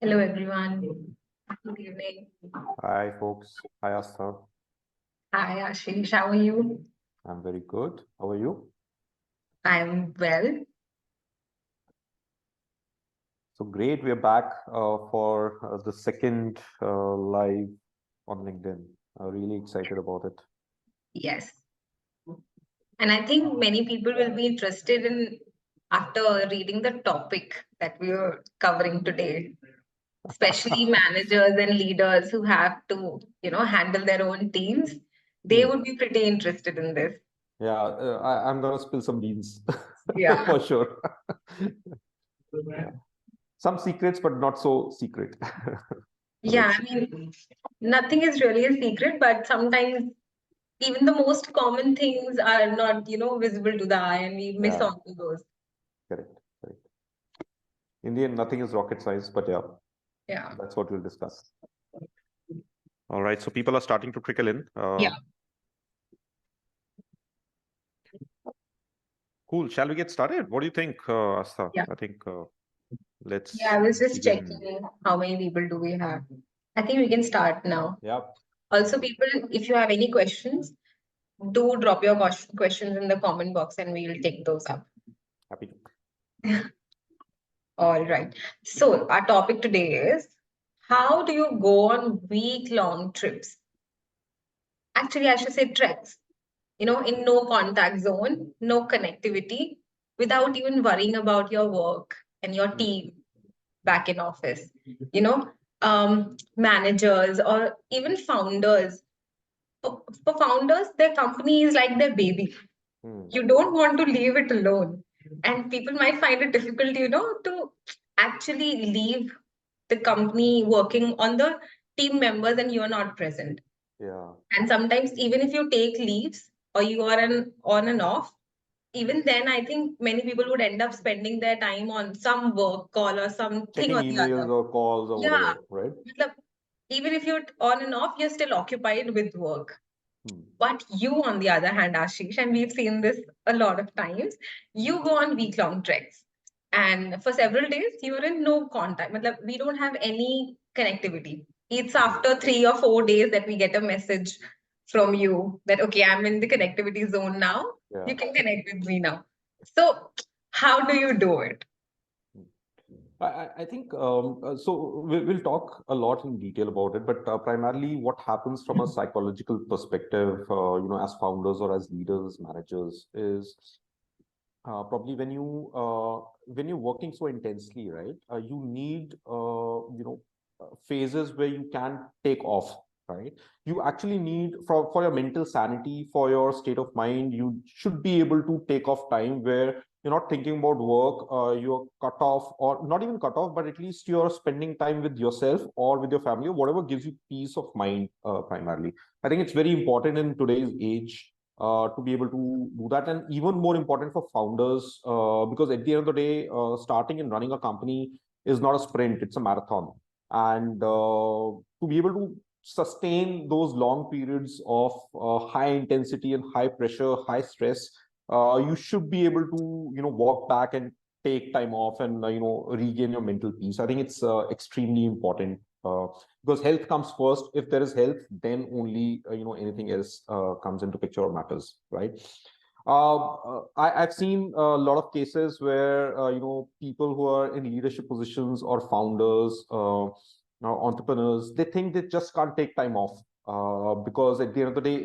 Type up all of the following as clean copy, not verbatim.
Hello, everyone. Good evening. Hi, folks. Hi, Aastha. Hi, Ashish. How are you? I'm very good. How are you? I'm well. So great. We're back for the second live on LinkedIn. Really excited about it. Yes. And I think many people will be interested in after reading the topic that we are covering today, especially managers and leaders who have to, handle their own teams. They Hmm. would be pretty interested in this. Yeah, I'm gonna spill some beans Yeah. for sure. Yeah. Some secrets, but not so secret. Yeah, Let's I see. mean, nothing is really a secret, but sometimes even the most common things are not, visible to the eye and we miss Yeah, on to those. correct. Correct. In the end, nothing is rocket science, but yeah, Yeah. that's what we'll discuss. All right. So people are starting to trickle in. Yeah. Cool. Shall we get started? What do you think, Astha? Yeah. I think Yeah, let's I was just begin. checking how many people do we have. I think we can start now. Yeah. Also, people, if you have any questions, do drop your questions in the comment box and we'll take those up. Happy to. All right. So, our topic today is how do you go on week-long trips? Actually, I should say treks, in no contact zone, no connectivity, without even worrying about your work and your Hmm. team back in office. You know, Managers or even founders. For founders, their company is like their baby. Hmm. You don't want to leave it alone. And people might find it difficult, to actually leave the company working on the team members and you're not present. Yeah. And sometimes, even if you take leaves or you are on and off, even then, I think many people would end up spending their time on some work call or something Checking or the emails other. or calls or Yeah. whatever, right? matlab, Even if you're on and off, you're still occupied with work. Hmm. But you, on the other hand, Ashish, and we've seen this a lot of times, you go on week-long treks. And for several days, you're in no contact. We don't have any connectivity. It's Hmm. after 3 or 4 days that we get a message from you that, okay, I'm in the connectivity zone now. Yeah. You can connect with me now. So, how do you do it? Hmm. I think so. We'll talk a lot in detail about it, but primarily what happens from a psychological perspective, as founders or as leaders, managers, is probably when you're working so intensely, right? You need phases where you can take off, right? You actually need for your mental sanity, for your state of mind, you should be able to take off time where you're not thinking about work, you're cut off, or not even cut off, but at least you're spending time with yourself or with your family, or whatever gives you peace of mind. Primarily, I think it's very important in today's age to be able to do that. And even more important for founders, because at the end of the day, starting and running a company is not a sprint, it's a marathon. And to be able to sustain those long periods of high intensity and high pressure, high stress, you should be able to, walk back and take time off and, regain your mental peace. I think it's extremely important. Because health comes first. If there is health, then only anything else comes into picture or matters, right? I've seen a lot of cases where people who are in leadership positions or founders, entrepreneurs, they think they just can't take time off because at the end of the day,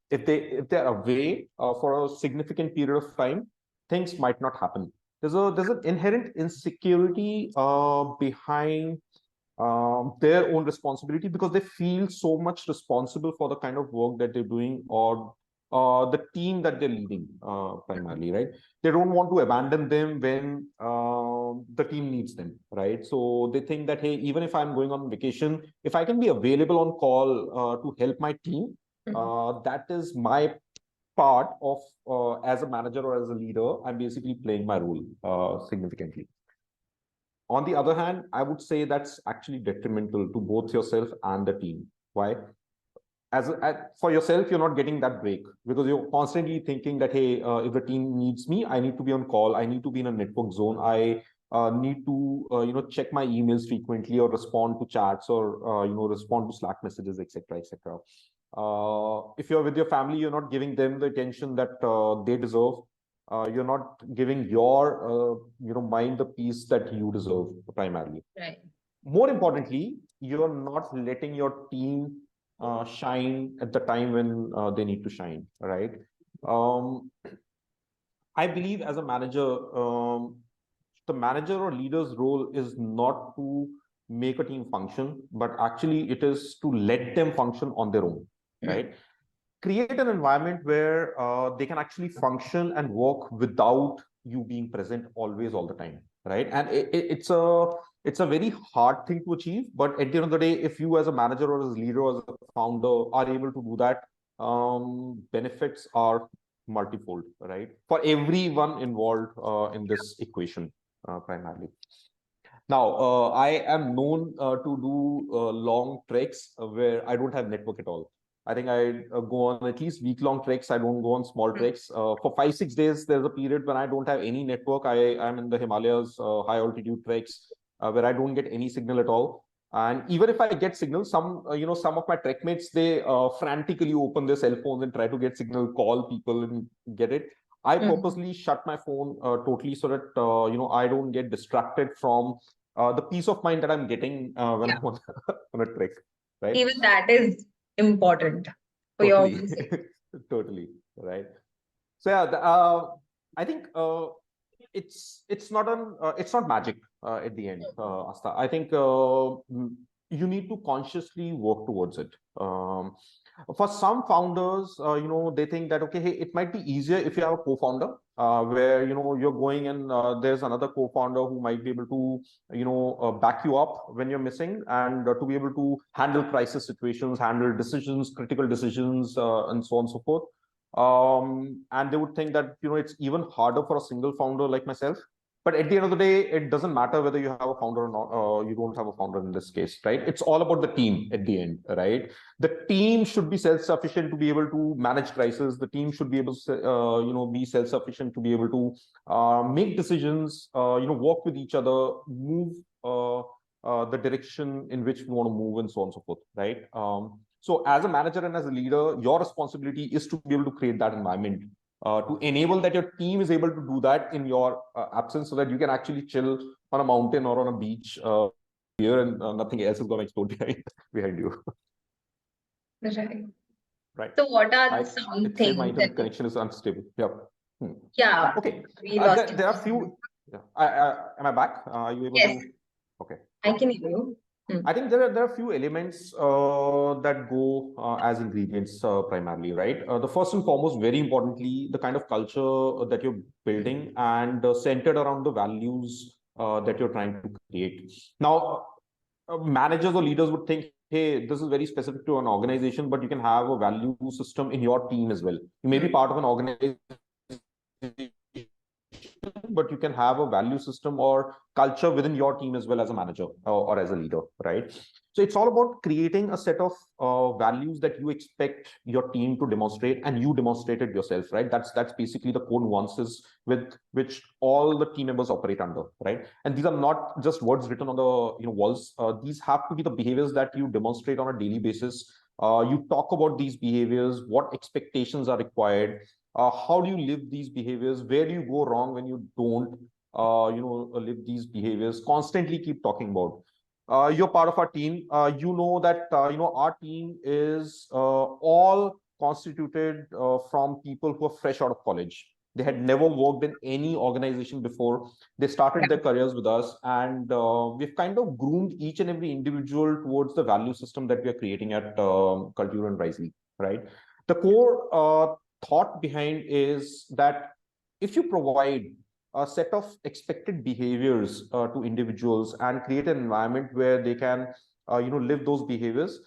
if they're away for a significant period of time, things might not happen. There's an inherent insecurity behind their own responsibility because they feel so much responsible for the kind of work that they're doing or the team that they're leading primarily, right? They don't want to abandon them when the team needs them, right? So they think that, hey, even if I'm going on vacation, if I can be available on call to help my team, Mhm. that is my part of as a manager or as a leader, I'm basically playing my role significantly. On the other hand, I would say that's actually detrimental to both yourself and the team. Why? For yourself, you're not getting that break because you're constantly thinking that, hey, if the team needs me, I need to be on call. I need to be in a network zone. need to check my emails frequently or respond to chats or respond to Slack messages, etc., etc. If you're with your family, you're not giving them the attention that they deserve. You're not giving your mind the peace that you deserve primarily. Right. More importantly, you're not letting your team shine at the time when they need to shine, right? I believe as a manager, the manager or leader's role is not to make a team function, but actually it is to let them function on their own, right? Create an environment where they can actually function and work without you being present always all the time, right? And it's a very hard thing to achieve, but at the end of the day, if you as a manager or as a leader or as a founder are able to do that, benefits are multifold, right, for everyone involved in this equation, primarily. Now, I am known to do long treks where I don't have network at all. I think I go on at least week-long treks. I don't go on small treks. For 5-6 days, there's a period when I don't have any network. I am in the Himalayas, high altitude treks, where I don't get any signal at all. And even if I get signal, some of my trek mates, they frantically open their cell phones and try to get signal, call people and get it. I purposely shut my phone totally so that I don't get distracted from the peace of mind that I'm getting when I'm on a trek, right? Even that is important for your Totally, own sake. totally, right? So yeah, I think it's not magic at the end, Asta. I think you need to consciously work towards it. For some founders, they think that okay, hey, it might be easier if you have a co-founder, where you're going and there's another co-founder who might be able to back you up when you're missing, and to be able to handle crisis situations, handle decisions, critical decisions, and so on and so forth. And they would think that it's even harder for a single founder like myself. But at the end of the day, it doesn't matter whether you have a founder or not. You don't have a founder in this case, right? It's all about the team at the end, right? The team should be self-sufficient to be able to manage crisis. The team should be able to, be self-sufficient to be able to make decisions, work with each other, move the direction in which we want to move, and so on and so forth, right? So as a manager and as a leader, your responsibility is to be able to create that environment, to enable that your team is able to do that in your absence, so that you can actually chill on a mountain or on a beach here, and nothing else is going to explode behind you. Right. Right. So what are some It said my things that internet connection is unstable. Yeah. yeah, Okay. we lost There are few. Yeah. Am I back? Are you able yes, to? Okay. I can hear you. I think there are a few elements that go as ingredients primarily, right? The first and foremost, very importantly, the kind of culture that you're building and centered around the values that you're trying to create. Now, managers or leaders would think, hey, this is very specific to an organization, but you can have a value system in your team as well. You may be part of an organization, but you can have a value system or culture within your team as well as a manager or as a leader, right? So it's all about creating a set of values that you expect your team to demonstrate, and you demonstrate it yourself, right? That's basically the core nuances with which all the team members operate under, right? And these are not just words written on the walls. These have to be the behaviors that you demonstrate on a daily basis. You talk about these behaviors, what expectations are required, how do you live these behaviors, where do you go wrong when you don't live these behaviors, constantly keep talking about. You're part of our team. You know that our team is all constituted from people who are fresh out of college. They had never worked in any organization before. They started their careers with us, and we've kind of groomed each and every individual towards the value system that we are creating at Culture and Wisely, right? The core thought behind is that if you provide a set of expected behaviors to individuals and create an environment where they can live those behaviors,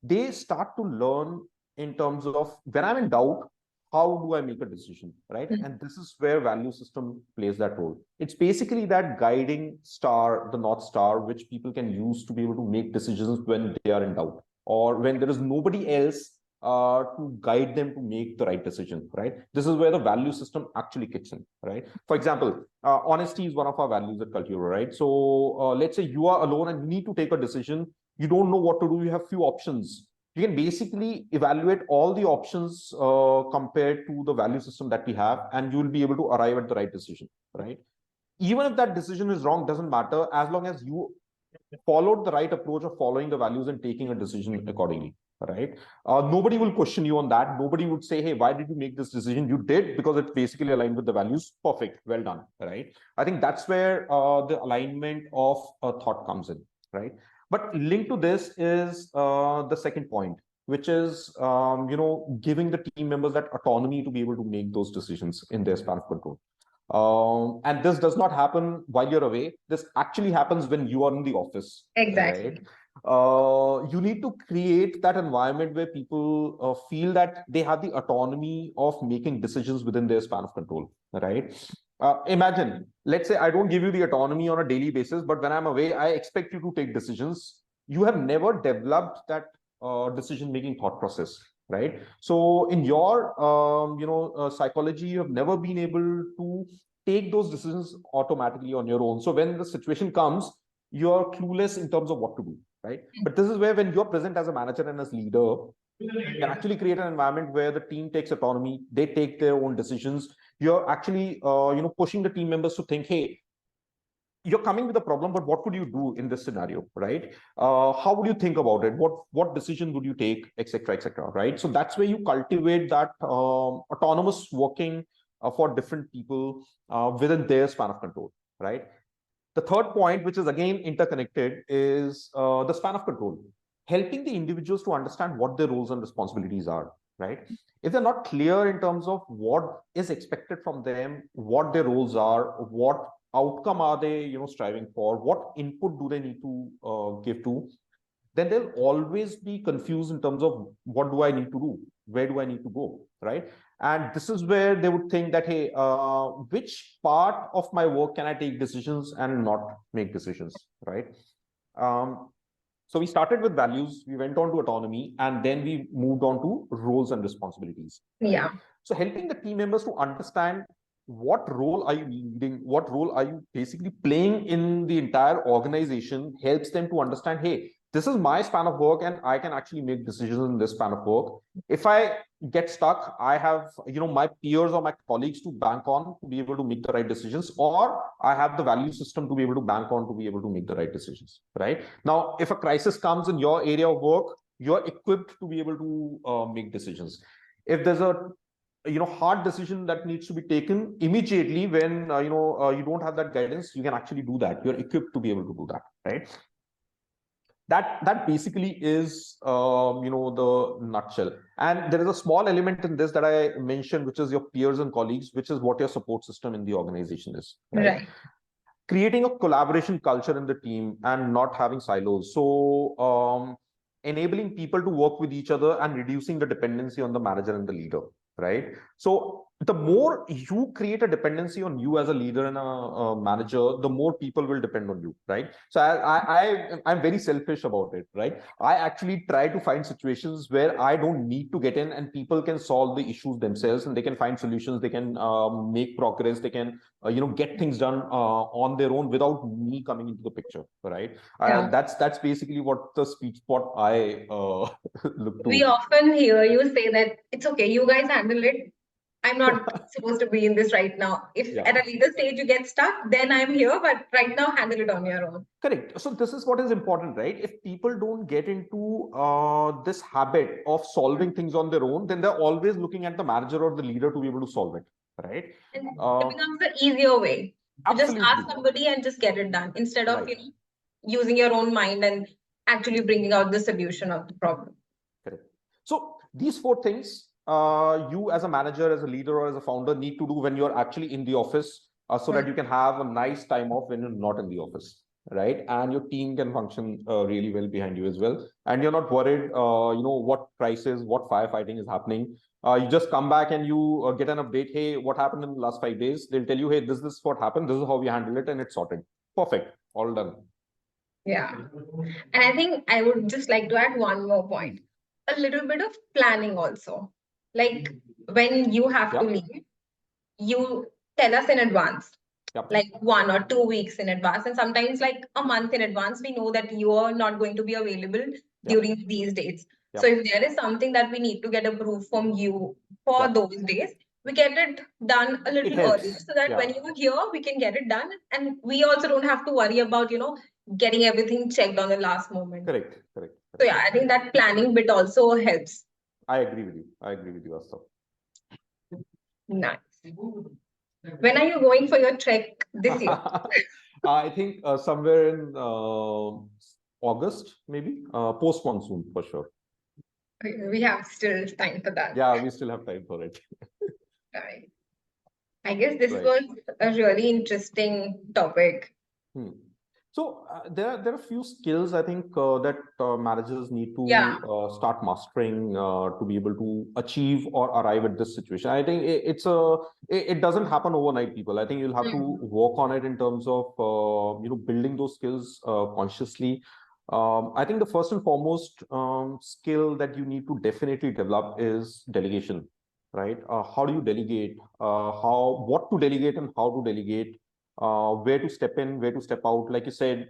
they start to learn in terms of, when I'm in doubt, how do I make a decision, right? And this is where value system plays that role. It's basically that guiding star, the North Star, which people can use to be able to make decisions when they are in doubt, or when there is nobody else to guide them to make the right decision, right? This is where the value system actually kicks in, right? For example, honesty is one of our values at Cultura, right? So let's say you are alone and you need to take a decision. You don't know what to do. You have few options. You can basically evaluate all the options compared to the value system that we have, and you will be able to arrive at the right decision, right? Even if that decision is wrong, doesn't matter, as long as you followed the right approach of following the values and taking a decision accordingly, right? Nobody will question you on that. Nobody would say, hey, why did you make this decision? You did because it basically aligned with the values. Perfect, well done, right? I think that's where the alignment of thought comes in, right? But linked to this is the second point, which is giving the team members that autonomy to be able to make those decisions in their span of control. And this does not happen while you're away. This actually happens when you are in the office. Exactly. Right? You need to create that environment where people feel that they have the autonomy of making decisions within their span of control. Right? Imagine, let's say I don't give you the autonomy on a daily basis, but when I'm away, I expect you to take decisions. You have never developed that decision-making thought process, right? So in your psychology, you have never been able to take those decisions automatically on your own. So when the situation comes, you're clueless in terms of what to do, right? But this is where, when you're present as a manager and as leader, you can actually create an environment where the team takes autonomy, they take their own decisions. You're actually pushing the team members to think, hey, you're coming with a problem, but what would you do in this scenario, right? How would you think about it? What decision would you take, etc., etc., right? So that's where you cultivate that autonomous working for different people within their span of control, right? The third point, which is again interconnected, is the span of control, helping the individuals to understand what their roles and responsibilities are, right? If they're not clear in terms of what is expected from them, what their roles are, what outcome are they striving for, what input do they need to give to, then they'll always be confused in terms of what do I need to do, where do I need to go, right? And this is where they would think that, hey, which part of my work can I take decisions and not make decisions, right? So we started with values, we went on to autonomy, and then we moved on to roles and responsibilities. Yeah. So helping the team members to understand what role are you leading, what role are you basically playing in the entire organization, helps them to understand, hey, this is my span of work and I can actually make decisions in this span of work. If I get stuck, I have my peers or my colleagues to bank on to be able to make the right decisions, or I have the value system to be able to bank on to be able to make the right decisions, right? Now, if a crisis comes in your area of work, you're equipped to be able to make decisions. If there's a hard decision that needs to be taken immediately when you don't have that guidance, you can actually do that. You're equipped to be able to do that, right? That basically is the nutshell. And there is a small element in this that I mentioned, which is your peers and colleagues, which is what your support system in the organization is, right? Creating a collaboration culture in the team and not having silos. So enabling people to work with each other and reducing the dependency on the manager and the leader, right? So the more you create a dependency on you as a leader and a manager, the more people will depend on you, right? So I'm very selfish about it, right? I actually try to find situations where I don't need to get in, and people can solve the issues themselves, and they can find solutions, they can make progress, they can get things done on their own without me coming into the picture, right? That's basically what the sweet spot I look to. We often hear you say that it's okay, you guys handle it. I'm not supposed to be in this right now. If at a later stage you get stuck, then I'm here, but right now handle it on your own. Correct. So this is what is important, right? If people don't get into this habit of solving things on their own, then they're always looking at the manager or the leader to be able to solve it, right? And it becomes the easier way. You just ask somebody and just get it done instead of using your own mind and actually bringing out the solution of the problem. Correct. So these four things you as a manager, as a leader, or as a founder need to do when you're actually in the office, so that you can have a nice time off when you're not in the office, right? And your team can function really well behind you as well. And you're not worried, what crisis, what firefighting is happening. You just come back and you get an update. Hey, what happened in the last 5 days? They'll tell you, hey, this is what happened. This is how we handle it, and it's sorted. Perfect. All done. Yeah. And I think I would just like to add one more point. a little bit of planning also. Like when you have to leave, you tell us in advance, like 1 or 2 weeks in advance, and sometimes like a month in advance. We know that you are not going to be available during these dates. So if there is something that we need to get approved from you for those days, we get it done a little earlier so that when you're here, we can get it done. And we also don't have to worry about, getting everything checked on the last moment. Correct. So yeah, I think that planning bit also helps. I agree with you, Aastha. Nice. When are you going for your trek this year? I think somewhere in August, maybe post monsoon for sure. We have still time for that. Yeah, we still have time for it. Right. I guess this was a really interesting topic. So there are a few skills I think that managers need to start mastering to be able to achieve or arrive at this situation. I think it doesn't happen overnight, people. I think you'll have to work on it in terms of building those skills consciously. I think the first and foremost skill that you need to definitely develop is delegation, right? How do you delegate? What to delegate and how to delegate? Where to step in, where to step out. Like you said,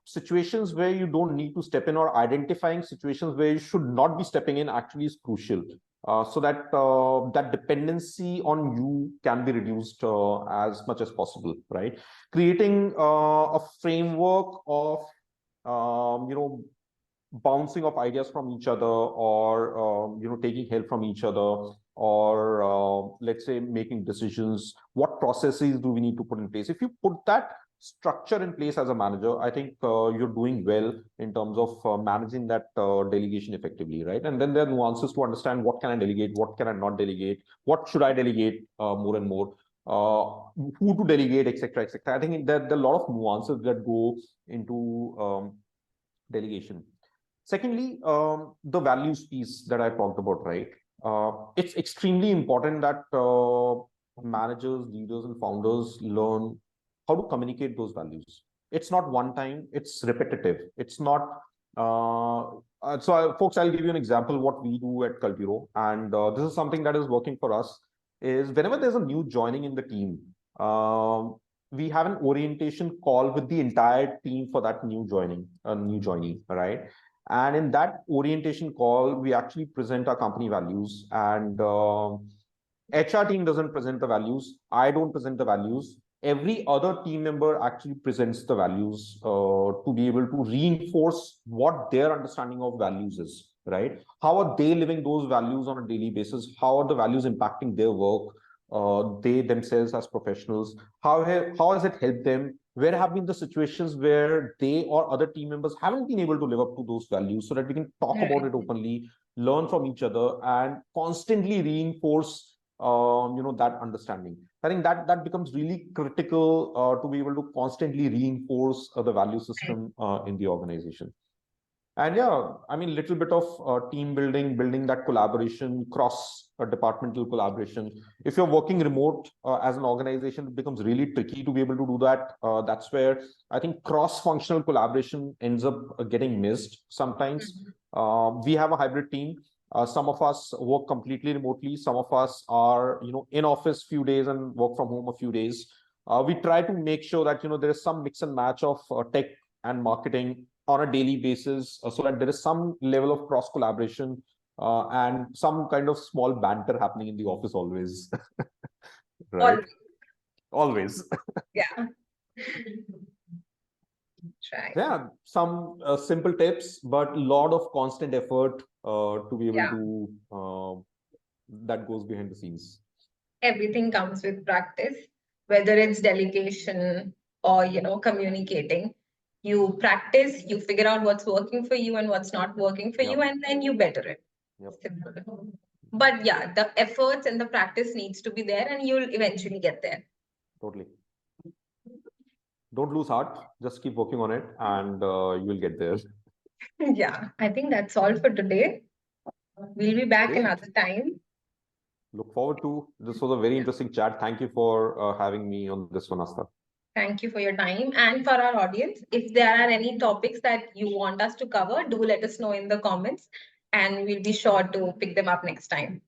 situations where you don't need to step in, or identifying situations where you should not be stepping in actually is crucial. So that that dependency on you can be reduced as much as possible, right? Creating a framework of bouncing off ideas from each other, or taking help from each other, or let's say making decisions. What processes do we need to put in place? If you put that structure in place as a manager, I think you're doing well in terms of managing that delegation effectively, right? And then there are nuances to understand: what can I delegate, what can I not delegate, what should I delegate more and more, who to delegate, etc., etc. I think there are a lot of nuances that go into delegation. Secondly, the values piece that I talked about, right? It's extremely important that managers, leaders, and founders learn how to communicate those values. It's not one time, it's repetitive. It's not. Folks, I'll give you an example what we do at Culturo, and this is something that is working for us. Is whenever there's a new joining in the team, we have an orientation call with the entire team for that new joinee, right? And in that orientation call, we actually present our company values, and HR team doesn't present the values. I don't present the values. Every other team member actually presents the values to be able to reinforce what their understanding of values is, right? How are they living those values on a daily basis? How are the values impacting their work? They themselves as professionals, how has it helped them? Where have been the situations where they or other team members haven't been able to live up to those values, so that we can talk about it openly, learn from each other, and constantly reinforce that understanding. I think that becomes really critical to be able to constantly reinforce the value system in the organization. And yeah, I mean, little bit of team building that collaboration, cross departmental collaboration. If you're working remote as an organization, it becomes really tricky to be able to do that. That's where I think cross-functional collaboration ends up getting missed sometimes. We have a hybrid team. Some of us work completely remotely. Some of us are, in office few days and work from home a few days. We try to make sure that, there is some mix and match of tech and marketing on a daily basis, so that there is some level of cross collaboration and some kind of small banter happening in the office always. Right? Always. Yeah. Try. Yeah, some simple tips, but a lot of constant effort to be able to that goes behind the scenes. Everything comes with practice, whether it's delegation or communicating. You practice, you figure out what's working for you and what's not working for you, and then you better it. Simple. But yeah, the efforts and the practice needs to be there, and you'll eventually get there. Totally. Don't lose heart, just keep working on it, and you will get there. Yeah, I think that's all for today. We'll be back another time. Look forward to this. Was a very interesting chat. Thank you for having me on this one, Aastha. Thank you for your time. And for our audience, if there are any topics that you want us to cover, do let us know in the comments. and we'll be sure to pick them up next time.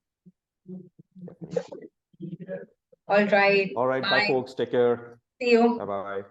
All right. All right. Bye, Bye. folks. Take care. See you. Bye-bye.